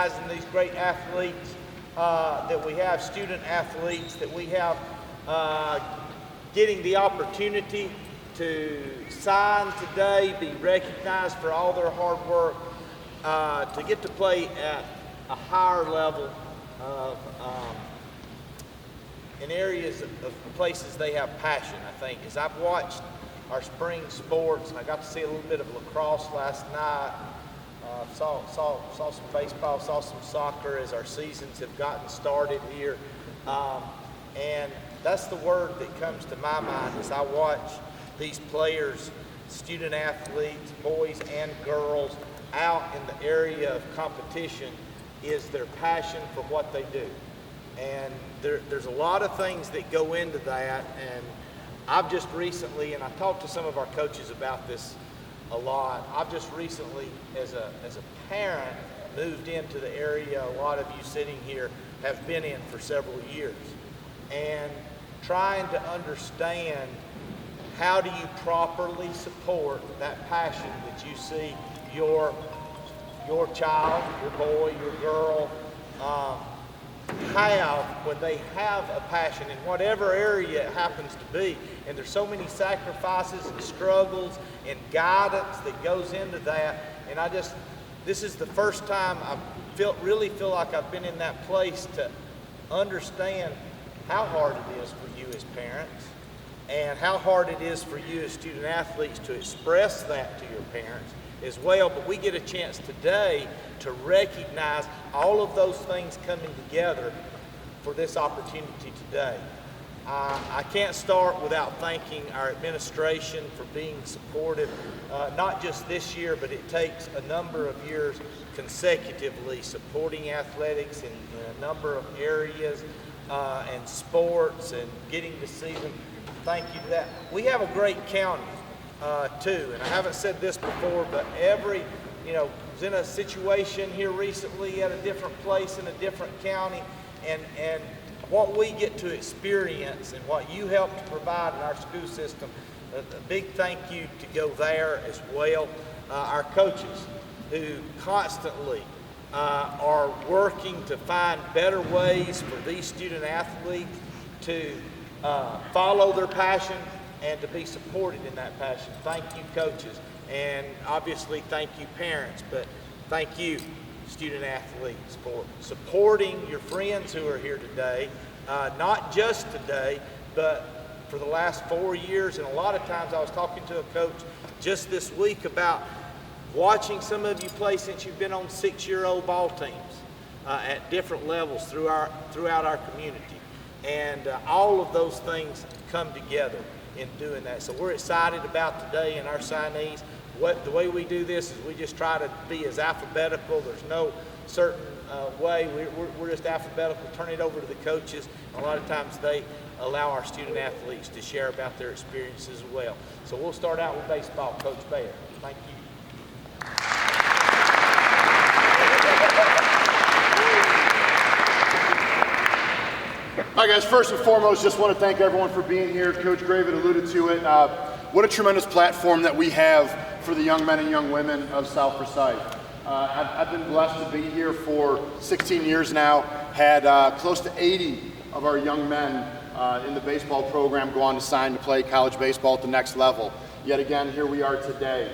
recognizing these great athletes that we have, student athletes that we have, getting the opportunity to sign today, be recognized for all their hard work, to get to play at a higher level of in areas of places they have passion. I think as I've watched our spring sports, I got to see a little bit of lacrosse last night. Saw some baseball, saw some soccer as our seasons have gotten started here, and that's the word that comes to my mind as I watch these players, student athletes, boys and girls, out in the area of competition, is their passion for what they do. And there's a lot of things that go into that, and I've just recently, and I talked to some of our coaches about this a lot, I've just recently, as a parent, moved into the area a lot of you sitting here have been in for several years, and trying to understand how do you properly support that passion that you see your child, your boy, your girl have when they have a passion in whatever area it happens to be. And there's so many sacrifices and struggles and guidance that goes into that. And this is the first time I really feel like I've been in that place to understand how hard it is for you as parents and how hard it is for you as student athletes to express that to your parents as well. But we get a chance today to recognize all of those things coming together for this opportunity today. I can't start without thanking our administration for being supportive, not just this year, but it takes a number of years consecutively supporting athletics in a number of areas and sports and getting to see them. Thank you to that. We have a great county too, and I haven't said this before, but was in a situation here recently at a different place in a different county, and what we get to experience and what you help to provide in our school system, a big thank you to go there as well. Our coaches who constantly are working to find better ways for these student athletes to follow their passion and to be supported in that passion. Thank you, coaches, and obviously thank you, parents, but thank you, student athletes, for supporting your friends who are here today, not just today, but for the last 4 years. And a lot of times I was talking to a coach just this week about watching some of you play since you've been on 6-year-old ball teams at different levels throughout our community. And all of those things come together in doing that. So we're excited about today and our signees. The way we do this is we just try to be as alphabetical. There's no certain way. We're just alphabetical. Turn it over to the coaches. A lot of times they allow our student athletes to share about their experiences as well. So we'll start out with baseball. Coach Bayer. Thank you. All right, guys, first and foremost, just want to thank everyone for being here. Coach Graven alluded to it. What a tremendous platform that we have for the young men and young women of South Forsyth. I've been blessed to be here for 16 years now, had close to 80 of our young men in the baseball program go on to sign to play college baseball at the next level. Yet again, here we are today.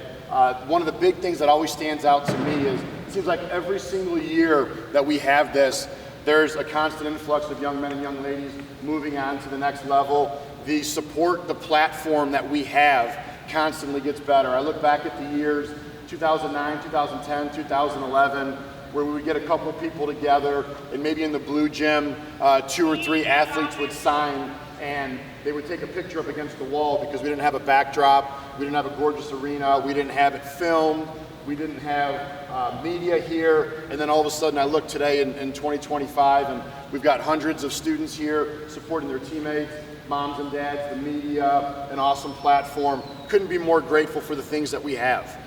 One of the big things that always stands out to me is it seems like every single year that we have this, there's a constant influx of young men and young ladies moving on to the next level. The support, the platform that we have constantly gets better. I look back at the years 2009, 2010, 2011, where we would get a couple people together and maybe in the blue gym, 2 or 3 athletes would sign and they would take a picture up against the wall because we didn't have a backdrop, we didn't have a gorgeous arena, we didn't have it filmed, we didn't have media here, and then all of a sudden I look today in 2025 and we've got hundreds of students here supporting their teammates, moms and dads, the media, an awesome platform. Couldn't be more grateful for the things that we have.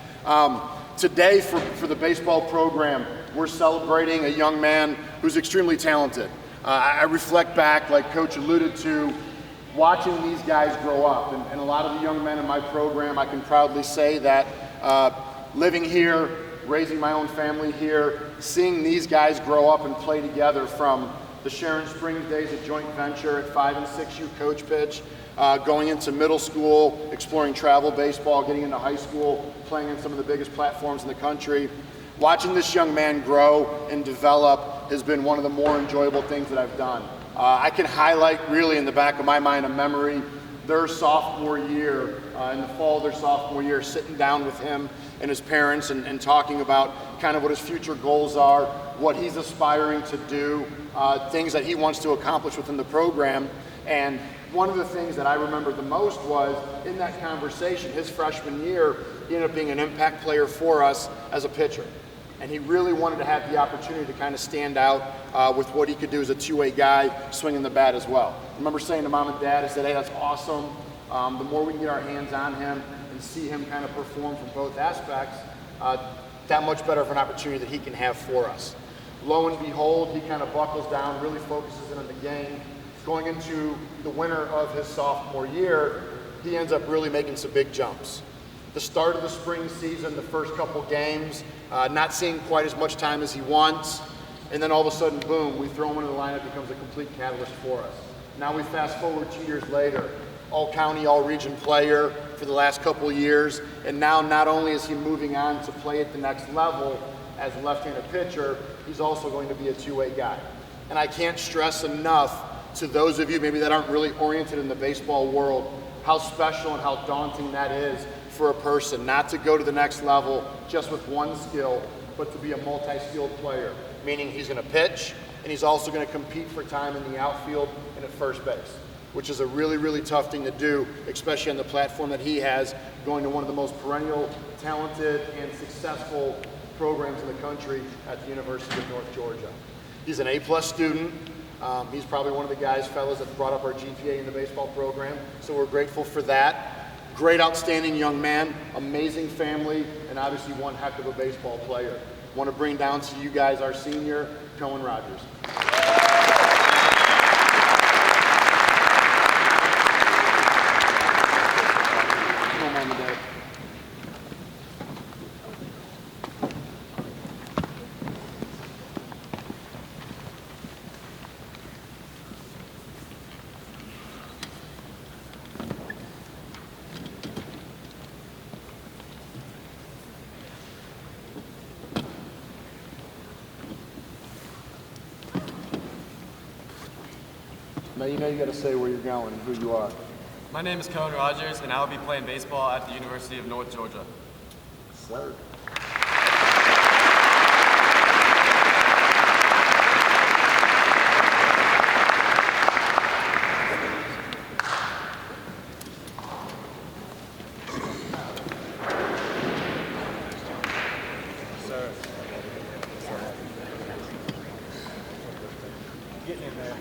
Today for the baseball program, we're celebrating a young man who's extremely talented. I reflect back, like Coach alluded to, watching these guys grow up, and a lot of the young men in my program, I can proudly say that living here, raising my own family here, seeing these guys grow up and play together from the Sharon Springs days at joint venture at 5 and 6U coach pitch, going into middle school, exploring travel baseball, getting into high school, playing in some of the biggest platforms in the country. Watching this young man grow and develop has been one of the more enjoyable things that I've done. I can highlight really in the back of my mind a memory their sophomore year, in the fall of their sophomore year, sitting down with him and his parents and talking about kind of what his future goals are, what he's aspiring to do, things that he wants to accomplish within the program. And one of the things that I remember the most was in that conversation, his freshman year, he ended up being an impact player for us as a pitcher. And he really wanted to have the opportunity to kind of stand out with what he could do as a two-way guy, swinging the bat as well. I remember saying to mom and dad, I said, hey, that's awesome. The more we can get our hands on him and see him kind of perform from both aspects, that much better of an opportunity that he can have for us. Lo and behold, he kind of buckles down, really focuses in on the game. Going into the winter of his sophomore year, he ends up really making some big jumps. The start of the spring season, the first couple games, not seeing quite as much time as he wants, and then all of a sudden, boom, we throw him into the lineup, becomes a complete catalyst for us. Now we fast forward 2 years later, all-county, all-region player for the last couple of years, and now not only is he moving on to play at the next level as a left-handed pitcher, he's also going to be a two-way guy. And I can't stress enough to those of you maybe that aren't really oriented in the baseball world, how special and how daunting that is for a person, not to go to the next level just with one skill, but to be a multi-skilled player, meaning he's going to pitch and he's also going to compete for time in the outfield and at first base, which is a really, really tough thing to do, especially on the platform that he has, going to one of the most perennial, talented, and successful programs in the country at the University of North Georgia. He's an A+ student. He's probably one of the guys, fellas, that brought up our GPA in the baseball program, so we're grateful for that. Great, outstanding young man, amazing family, and obviously one heck of a baseball player. Want to bring down to you guys our senior, Cohen Rogers. Come on, Mom and Dad. Now you know you got to say where you're going and who you are. My name is Cohen Rogers, and I will be playing baseball at the University of North Georgia. Word. Getting in there.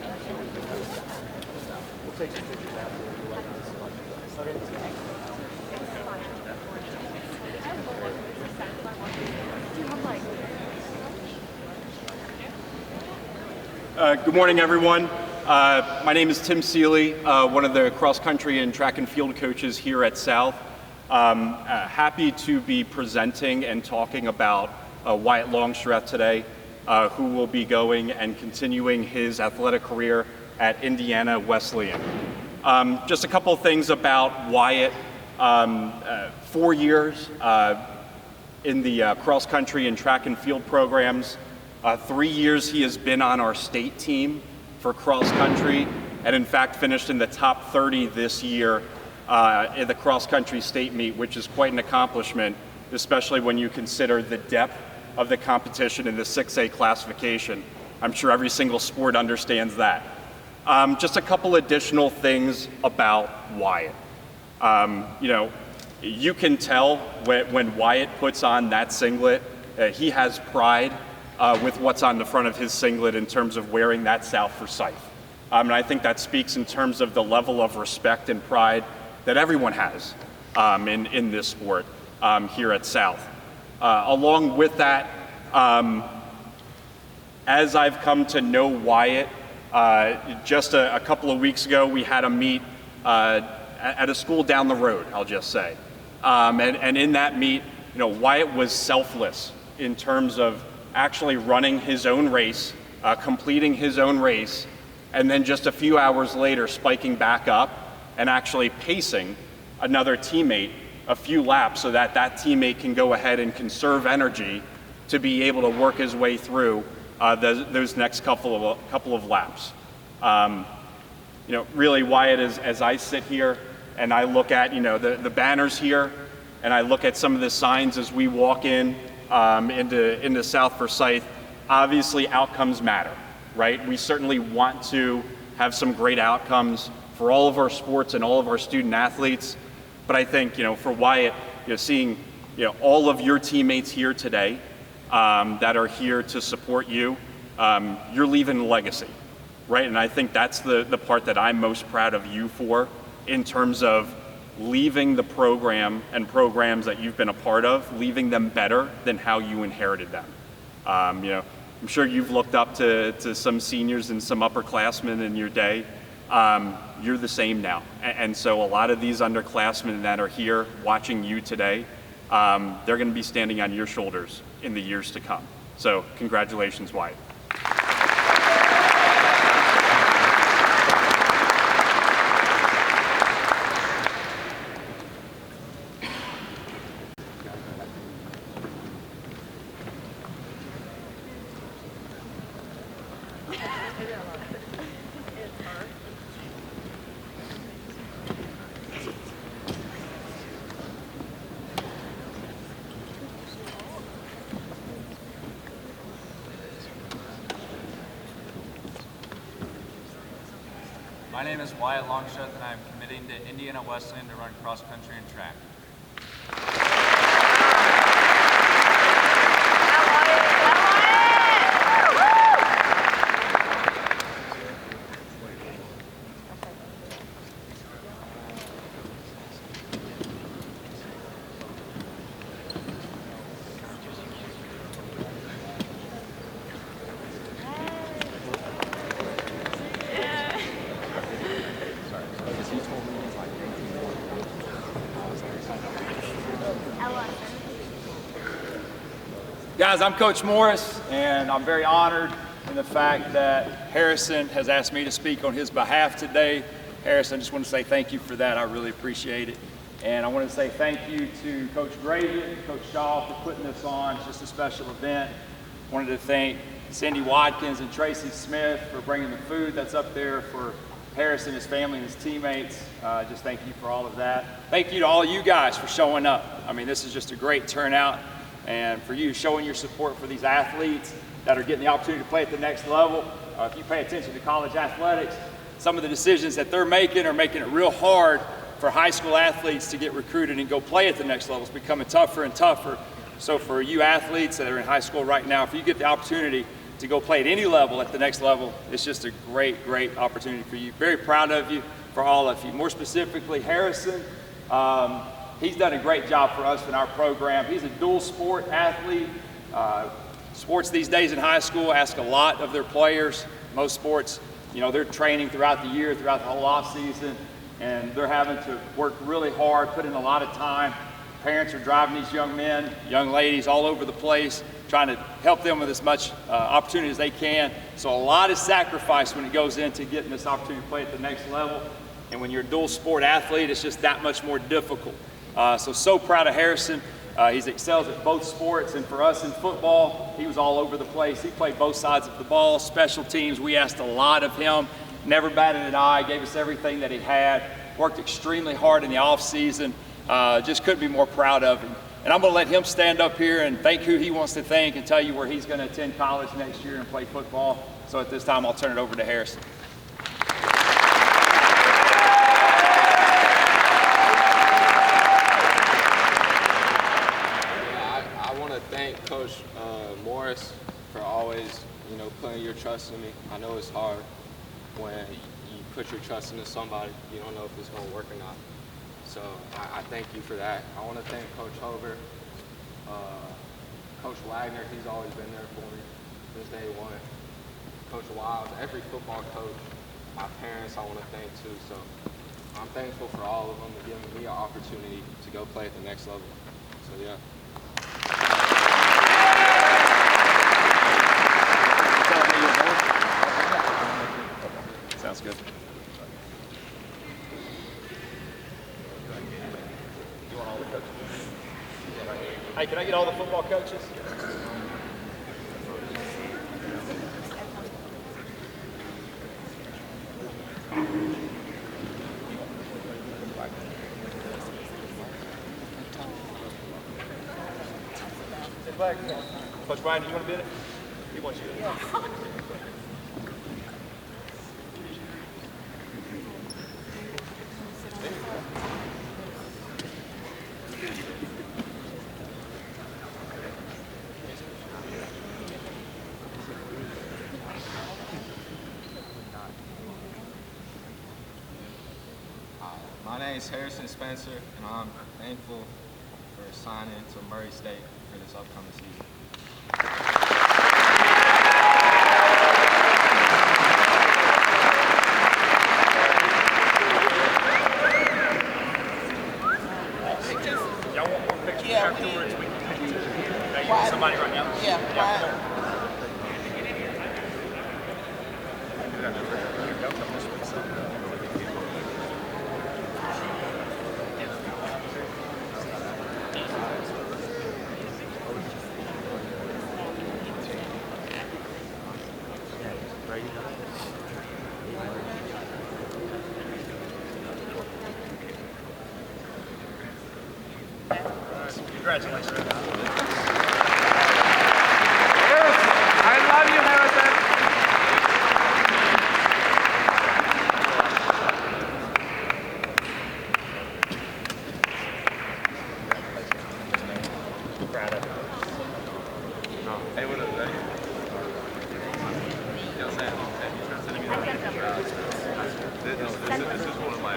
We'll take some pictures after. Good morning, everyone. My name is Tim Seeley, one of the cross-country and track and field coaches here at South. Happy to be presenting and talking about Wyatt Longstreth today, who will be going and continuing his athletic career at Indiana Wesleyan. Just a couple of things about Wyatt. 4 years in the cross-country and track and field programs. 3 years he has been on our state team for cross-country, and in fact finished in the top 30 this year in the cross-country state meet, which is quite an accomplishment, especially when you consider the depth of the competition in the 6A classification. I'm sure every single sport understands that. Just a couple additional things about Wyatt. You can tell when Wyatt puts on that singlet, he has pride with what's on the front of his singlet in terms of wearing that South Forsyth. And I think that speaks in terms of the level of respect and pride that everyone has in this sport here at South. Along with that, as I've come to know Wyatt, just a couple of weeks ago, we had a meet at a school down the road, I'll just say. And in that meet, Wyatt was selfless in terms of actually running his own race, completing his own race, and then just a few hours later spiking back up and actually pacing another teammate a few laps so that that teammate can go ahead and conserve energy to be able to work his way through those next couple of laps. Really, Wyatt, as I sit here and I look at the banners here, and I look at some of the signs as we walk into South Forsyth, obviously outcomes matter, right? We certainly want to have some great outcomes for all of our sports and all of our student athletes. But I think, for Wyatt, seeing, all of your teammates here today that are here to support you, you're leaving a legacy, right? And I think that's the part that I'm most proud of you for, in terms of leaving the program and programs that you've been a part of, leaving them better than how you inherited them. I'm sure you've looked up to some seniors and some upperclassmen in your day. You're the same now. And so a lot of these underclassmen that are here watching you today, they're going to be standing on your shoulders in the years to come. So congratulations, Wyatt. My name is Wyatt Longstreth, and I am committing to Indiana Wesleyan to run cross country and track. Guys, I'm Coach Morris, and I'm very honored in the fact that Harrison has asked me to speak on his behalf today. Harrison, I just want to say thank you for that. I really appreciate it. And I want to say thank you to Coach Graven and Coach Shaw for putting this on. It's just a special event. I wanted to thank Cindy Watkins and Tracy Smith for bringing the food that's up there for Harrison, his family, and his teammates. Just thank you for all of that. Thank you to all of you guys for showing up. I mean, this is just a great turnout. And for you showing your support for these athletes that are getting the opportunity to play at the next level. If you pay attention to college athletics, some of the decisions that they're making are making it real hard for high school athletes to get recruited and go play at the next level. It's becoming tougher and tougher. So for you athletes that are in high school right now, if you get the opportunity to go play at any level at the next level, it's just a great, great opportunity for you. Very proud of you, for all of you. More specifically, Harrison. He's done a great job for us in our program. He's a dual sport athlete. Sports these days in high school ask a lot of their players. Most sports, they're training throughout the year, throughout the whole off season, and they're having to work really hard, put in a lot of time. Parents are driving these young men, young ladies all over the place, trying to help them with as much opportunity as they can. So a lot of sacrifice when it goes into getting this opportunity to play at the next level. And when you're a dual sport athlete, it's just that much more difficult. So proud of Harrison. He excels at both sports, and for us in football, he was all over the place. He played both sides of the ball, special teams. We asked a lot of him, never batted an eye, gave us everything that he had, worked extremely hard in the off season. Just couldn't be more proud of him. And I'm going to let him stand up here and thank who he wants to thank and tell you where he's going to attend college next year and play football. So at this time, I'll turn it over to Harrison. Thank Coach Morris for always, putting your trust in me. I know it's hard when you put your trust into somebody. You don't know if it's going to work or not. So I thank you for that. I want to thank Coach Hover, Coach Wagner. He's always been there for me since day one. Coach Wiles, every football coach. My parents I want to thank too. So I'm thankful for all of them for giving me an opportunity to go play at the next level. So yeah. meet all the football coaches? Coach Brian, do you want to be in it? He wants you to. My name is Harrison Spencer, and I'm thankful for signing to Murray State for this upcoming season. Y'all want more pictures afterwards? We can take you want somebody right now? Yeah. Congratulations. I love you, Harrison. Hey, what up, buddy? Yo, Sam, you trying to send me this is one of my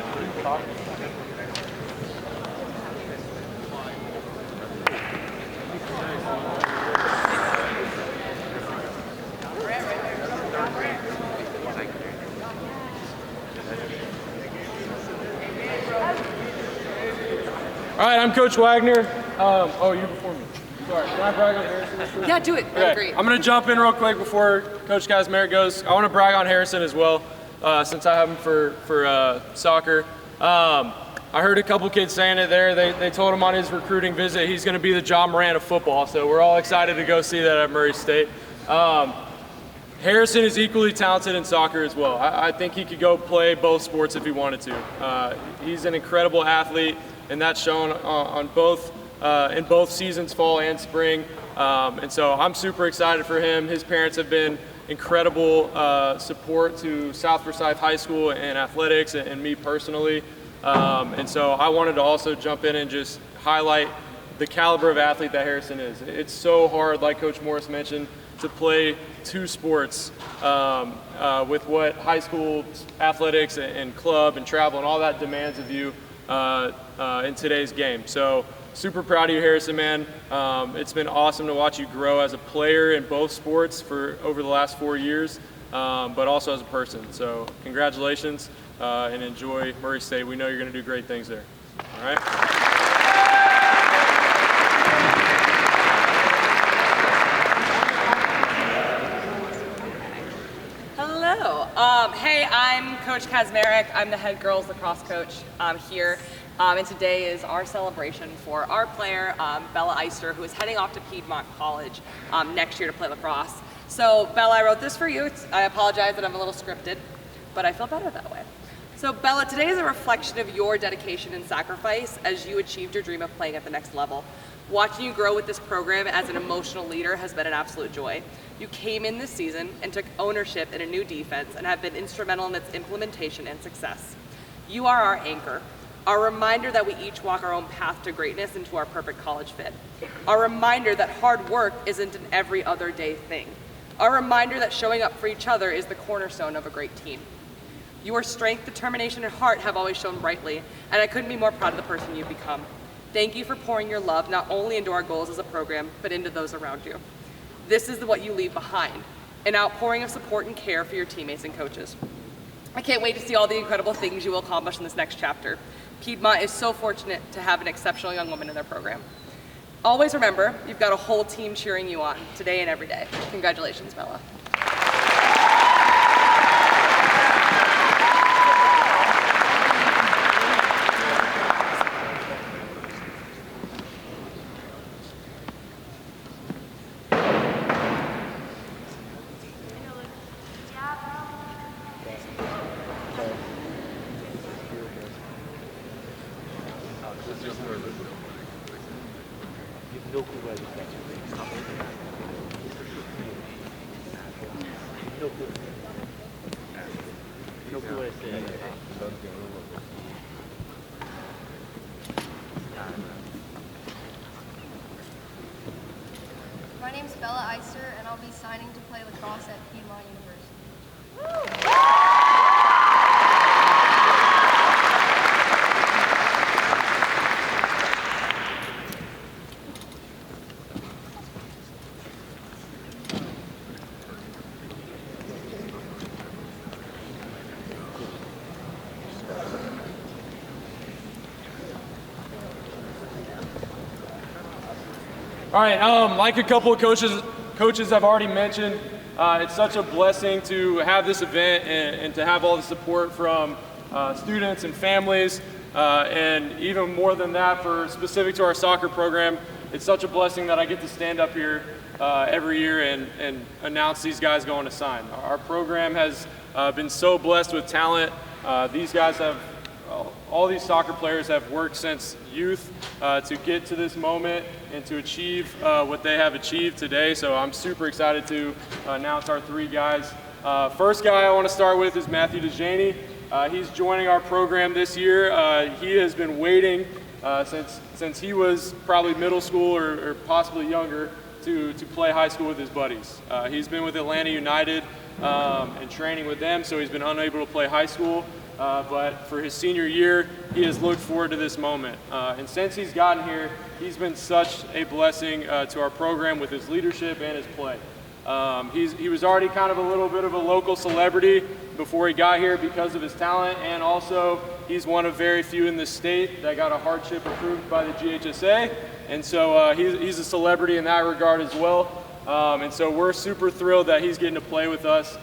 All right, I'm Coach Wagner. You before me. Sorry, can I brag on Harrison? Yeah, do it. That'd be great. I'm going to jump in real quick before Coach Kazmarek goes. I want to brag on Harrison as well, since I have him for soccer. I heard a couple kids saying it there. They told him on his recruiting visit he's going to be the John Moran of football, so we're all excited to go see that at Murray State. Harrison is equally talented in soccer as well. I think he could go play both sports if he wanted to. He's an incredible athlete, and that's shown on both in both seasons, fall and spring. And so I'm super excited for him. His parents have been incredible support to South Forsyth High School and athletics and me personally. And so I wanted to also jump in and just highlight the caliber of athlete that Harrison is. It's so hard, like Coach Morris mentioned, to play two sports with what high school athletics and club and travel and all that demands of you in today's game. So super proud of you, Harrison, man. It's been awesome to watch you grow as a player in both sports for over the last 4 years, but also as a person. So congratulations and enjoy Murray State. We know you're going to do great things there. All right. Hello. Hey, I'm Coach Kazmarek. I'm the head girls lacrosse coach here. And today is our celebration for our player, Bella Eister, who is heading off to Piedmont College next year to play lacrosse. So, Bella, I wrote this for you. I apologize that I'm a little scripted, but I feel better that way. So, Bella, today is a reflection of your dedication and sacrifice as you achieved your dream of playing at the next level. Watching you grow with this program as an emotional leader has been an absolute joy. You came in this season and took ownership in a new defense and have been instrumental in its implementation and success. You are our anchor, our reminder that we each walk our own path to greatness into our perfect college fit. Our reminder that hard work isn't an every other day thing. Our reminder that showing up for each other is the cornerstone of a great team. Your strength, determination, and heart have always shone brightly, and I couldn't be more proud of the person you've become. Thank you for pouring your love not only into our goals as a program, but into those around you. This is what you leave behind, an outpouring of support and care for your teammates and coaches. I can't wait to see all the incredible things you will accomplish in this next chapter. Piedmont is so fortunate to have an exceptional young woman in their program. Always remember, you've got a whole team cheering you on, today and every day. Congratulations, Bella. My name's Bella Eister, and I'll be signing to play lacrosse at Piedmont University. All right, like a couple of coaches have already mentioned, it's such a blessing to have this event and to have all the support from students and families, and even more than that, for specific to our soccer program, it's such a blessing that I get to stand up here every year and announce these guys going to sign. Our program has been so blessed with talent. These guys have, all these soccer players have worked since youth to get to this moment and to achieve what they have achieved today. So I'm super excited to announce our three guys. First guy I want to start with is Matthew DeJaney. He's joining our program this year. He has been waiting since he was probably middle school or possibly younger to play high school with his buddies. He's been with Atlanta United and training with them, so he's been unable to play high school. But for his senior year, he has looked forward to this moment. And since he's gotten here, he's been such a blessing to our program with his leadership and his play. He was already kind of a little bit of a local celebrity before he got here because of his talent, and also he's one of very few in the state that got a hardship approved by the GHSA. And so he's a celebrity in that regard as well. And so we're super thrilled that he's getting to play with us.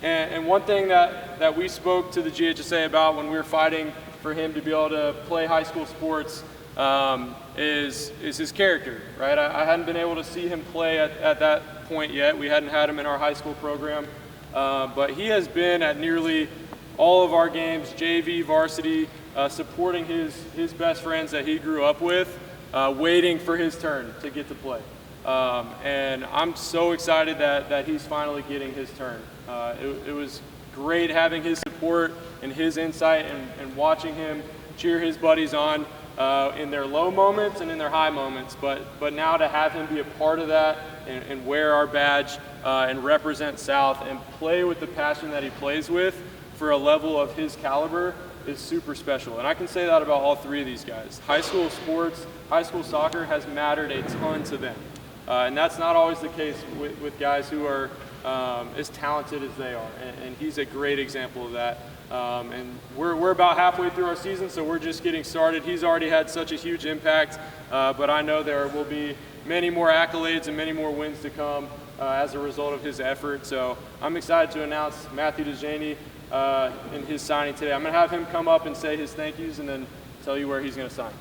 And one thing that we spoke to the GHSA about when we were fighting for him to be able to play high school sports is his character, right? I hadn't been able to see him play at that point yet. We hadn't had him in our high school program. But he has been at nearly all of our games, JV, varsity, supporting his best friends that he grew up with, waiting for his turn to get to play. And I'm so excited that he's finally getting his turn. It was great having his support and his insight and watching him cheer his buddies on in their low moments and in their high moments. But now to have him be a part of that and wear our badge and represent South and play with the passion that he plays with for a level of his caliber is super special. And I can say that about all three of these guys. High school sports, high school soccer has mattered a ton to them. And that's not always the case with guys who are as talented as they are, and he's a great example of that. And we're about halfway through our season, so we're just getting started. He's already had such a huge impact, but I know there will be many more accolades and many more wins to come as a result of his effort. So I'm excited to announce Matthew DeJaney in his signing today. I'm going to have him come up and say his thank yous and then tell you where he's going to sign.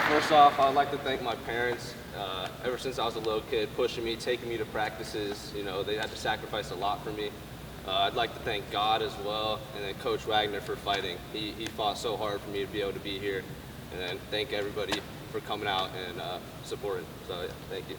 First off, I'd like to thank my parents. Ever since I was a little kid, pushing me, taking me to practices, you know, they had to sacrifice a lot for me. I'd like to thank God as well, and then Coach Wagner for fighting. He fought so hard for me to be able to be here. And then thank everybody for coming out and supporting. So yeah, thank you.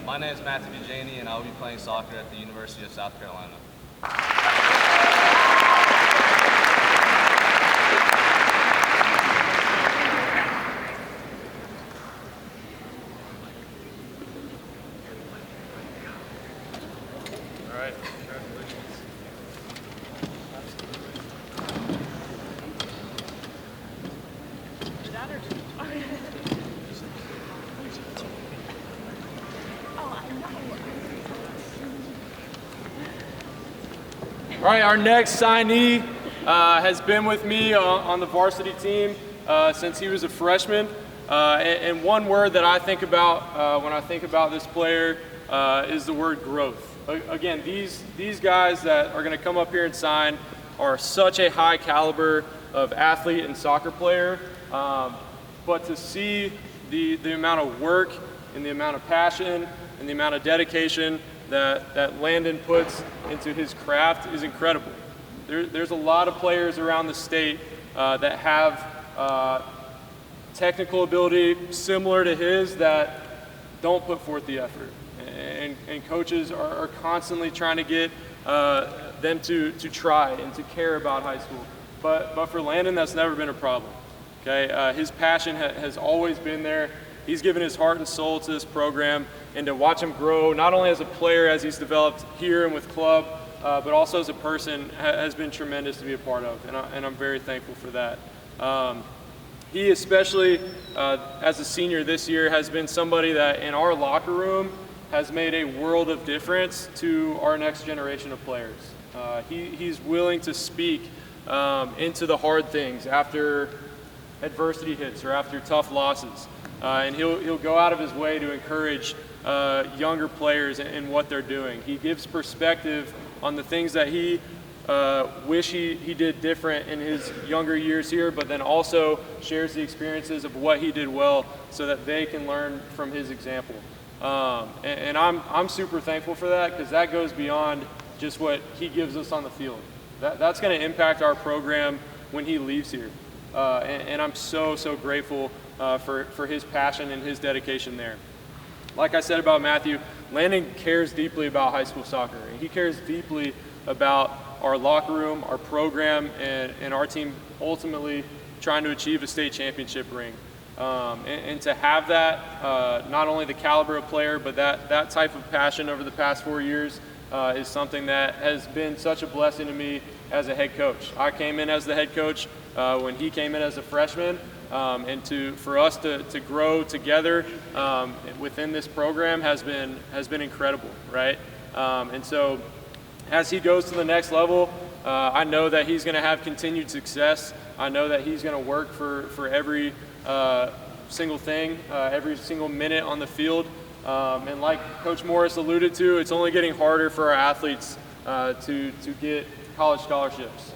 My name is Matthew DeJaney, and I'll be playing soccer at the University of South Carolina. All right. All right, our next signee has been with me on the varsity team since he was a freshman. And one word that I think about when I think about this player is the word growth. Again, these guys that are going to come up here and sign are such a high caliber of athlete and soccer player, but to see the amount of work and the amount of passion and the amount of dedication that Landon puts into his craft is incredible. There's a lot of players around the state that have technical ability similar to his that don't put forth the effort. And coaches are constantly trying to get them to try and to care about high school. But for Landon, that's never been a problem. Okay, his passion has always been there. He's given his heart and soul to this program, and to watch him grow, not only as a player as he's developed here and with club, but also as a person, has been tremendous to be a part of, and I'm very thankful for that. He especially, as a senior this year, has been somebody that in our locker room has made a world of difference to our next generation of players. He's willing to speak into the hard things after adversity hits or after tough losses. And he'll go out of his way to encourage younger players in what they're doing. He gives perspective on the things that he wish he did different in his younger years here, but then also shares the experiences of what he did well so that they can learn from his example. And I'm super thankful for that, because that goes beyond just what he gives us on the field. That's going to impact our program when he leaves here. And I'm so grateful for his passion and his dedication there. Like I said about Matthew, Landon cares deeply about high school soccer. And he cares deeply about our locker room, our program, and our team ultimately trying to achieve a state championship ring. And to have that, not only the caliber of player, but that type of passion over the past 4 years is something that has been such a blessing to me as a head coach. I came in as the head coach when he came in as a freshman, and for us to grow together within this program has been incredible, right? And so as he goes to the next level, I know that he's going to have continued success. I know that he's going to work for every single thing, every single minute on the field. And like Coach Morris alluded to, it's only getting harder for our athletes to get college scholarships,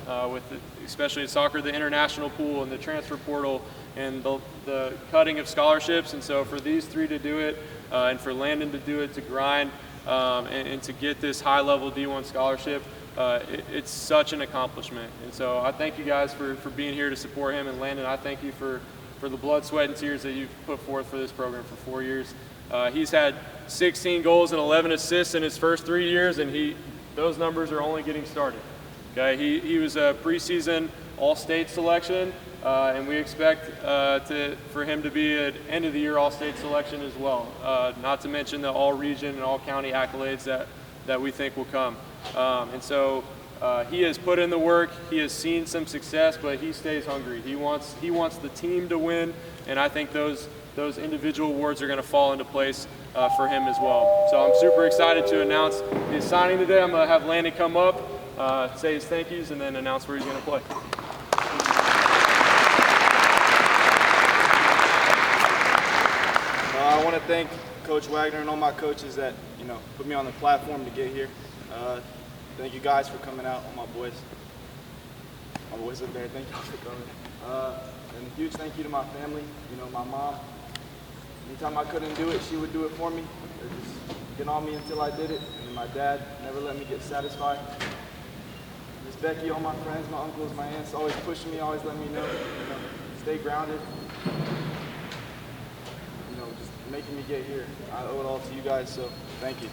especially in soccer, the international pool and the transfer portal and the cutting of scholarships. And so for these three to do it, and for Landon to do it, to grind, and to get this high-level D1 scholarship, it's such an accomplishment. And so I thank you guys for being here to support him. And Landon, I thank you for the blood, sweat, and tears that you've put forth for this program for 4 years. He's had 16 goals and 11 assists in his first 3 years, and those numbers are only getting started. Okay, he was a preseason All-State selection, and we expect for him to be an end-of-the-year All-State selection as well. Not to mention the All-Region and All-County accolades that we think will come. And so he has put in the work. He has seen some success, but he stays hungry. He wants the team to win, and I think those individual awards are going to fall into place for him as well. So I'm super excited to announce his signing today. I'm going to have Landon come up, say his thank yous, and then announce where he's going to play. I want to thank Coach Wagner and all my coaches that put me on the platform to get here. Thank you guys for coming out, all my boys. My boys up there, thank you for coming. And a huge thank you to my family, my mom. Anytime I couldn't do it, she would do it for me. Just get on me until I did it. And then my dad never let me get satisfied. Miss Becky, all my friends, my uncles, my aunts, always pushing me, always letting me know, stay grounded. Just making me get here. I owe it all to you guys, so thank you.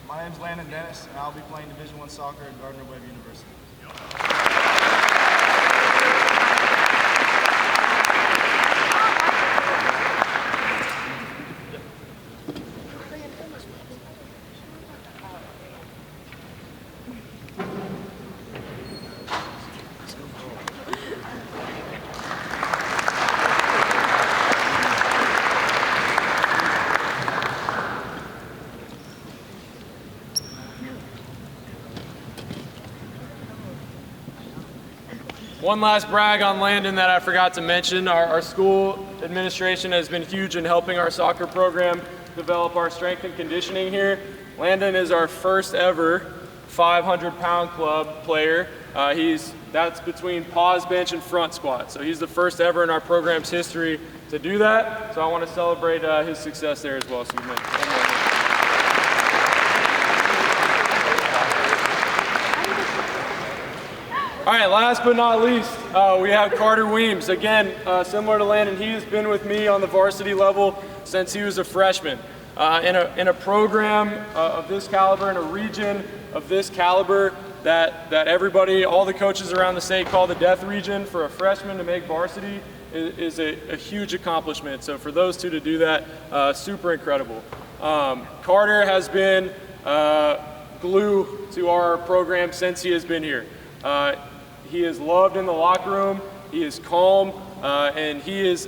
My name's Landon Dennis, and I'll be playing Division I soccer at Gardner-Webb University. One last brag on Landon that I forgot to mention. Our school administration has been huge in helping our soccer program develop our strength and conditioning here. Landon is our first ever 500-pound club player. That's between pause, bench, and front squat. So he's the first ever in our program's history to do that. So I want to celebrate his success there as well. So all right, last but not least, we have Carter Weems. Again, similar to Landon, he has been with me on the varsity level since he was a freshman. In a program of this caliber, in a region of this caliber, that everybody, all the coaches around the state call the death region, for a freshman to make varsity is a huge accomplishment. So for those two to do that, super incredible. Carter has been glue to our program since he has been here. He is loved in the locker room. He is calm, and he is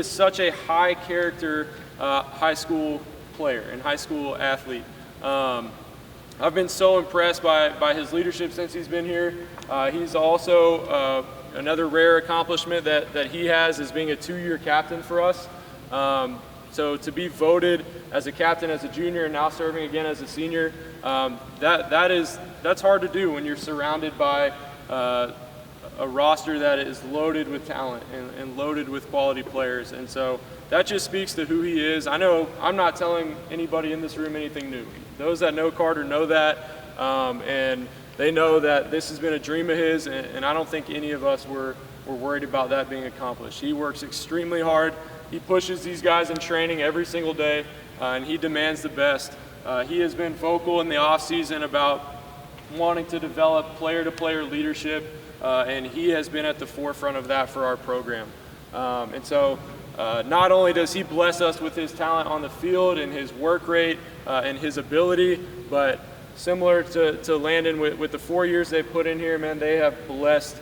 such a high character high school player and high school athlete. I've been so impressed by his leadership since he's been here. He's also another rare accomplishment that he has is being a 2-year captain for us. So to be voted as a captain as a junior and now serving again as a senior, that's hard to do when you're surrounded by a roster that is loaded with talent and loaded with quality players. And so that just speaks to who he is. I know I'm not telling anybody in this room anything new. Those that know Carter know that, and they know that this has been a dream of his, and I don't think any of us were worried about that being accomplished. He works extremely hard. He pushes these guys in training every single day, and he demands the best. He has been vocal in the offseason about wanting to develop player-to-player leadership, and he has been at the forefront of that for our program. And so not only does he bless us with his talent on the field and his work rate and his ability, but similar to Landon with the 4 years they've put in here, man, they have blessed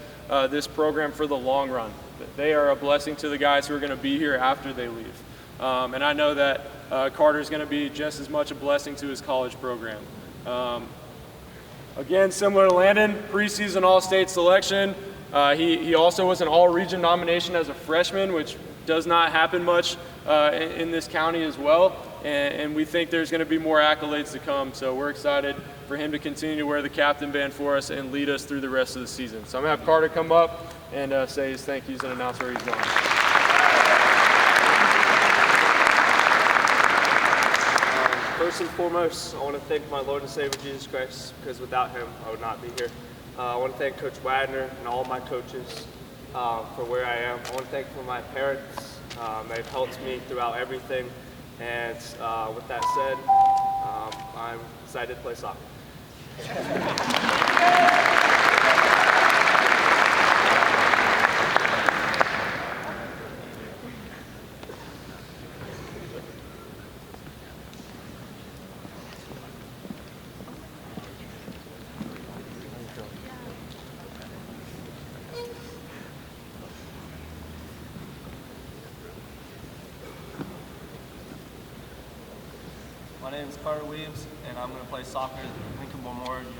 this program for the long run. They are a blessing to the guys who are going to be here after they leave. And I know that Carter's going to be just as much a blessing to his college program. Again, similar to Landon, preseason All-State selection. He also was an All-Region nomination as a freshman, which does not happen much in this county as well. And we think there's going to be more accolades to come. So we're excited for him to continue to wear the captain band for us and lead us through the rest of the season. So I'm going to have Carter come up and say his thank yous and announce where he's going. First and foremost, I want to thank my Lord and Savior Jesus Christ, because without him, I would not be here. I want to thank Coach Wagner and all my coaches for where I am. I want to thank my parents. They've helped me throughout everything. And with that said, I'm excited to play soccer. My name is Carter Weems, and I'm going to play soccer at Lincoln Memorial